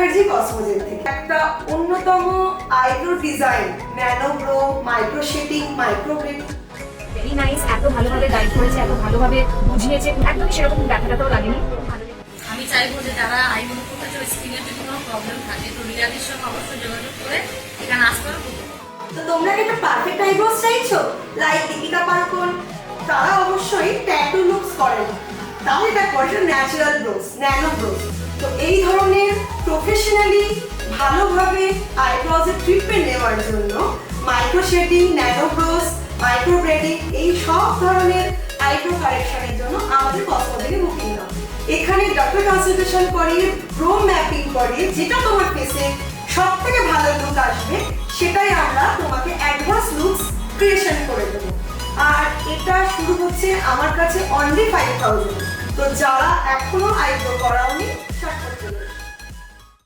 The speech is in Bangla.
মুখার্জি কসমোজেন থেকে একটা অন্যতম eyebrow design, nano brow, micro shading, micro blading. Very nice, এত ভালোভাবে গাইড করেছে, এত ভালোভাবে বুঝিয়েছে, একদমই সেরকম ব্যথাটাও লাগেনি। আমি চাইবো যে যারা আইব্রো করতে চাও, স্কিনের যদি কোনো প্রবলেম থাকে তো রিয়ালির সঙ্গে অবশ্যই যোগাযোগ করে এখানে আসতে পারো। তো তোমরা কি একটা পারফেক্ট আইব্রোস চাইছো লাইক দীপিকা পাড়ুকোন? তারা অবশ্যই ট্যাটু লুকস করেন, তাহলে এটা করে ন্যাচারাল ব্রোস, ন্যানো ব্রোস। তো এই ধরনের প্রফেশনালি ভালোভাবে আইব্রোজের ট্রিটমেন্ট নেওয়ার জন্য micro shading, nano brows, micro blading এই সব ধরনের আইব্রো কারেকশনের জন্য আমাদের কসমোজেনে বুকিং নাও। এখানে ডক্টর কনসালটেশন করিয়ে, ব্রো ম্যাপিং করিয়ে যেটা তোমার ফেসে সব থেকে ভালো লুক আসবে সেটাই আমরা তোমাকে অ্যাডভান্স লুকস ক্রিয়েশন করে দেবো। আর এটা শুরু হচ্ছে আমার কাছে অনলি 5000। তো যারা এখনো আইব্রো করাওনি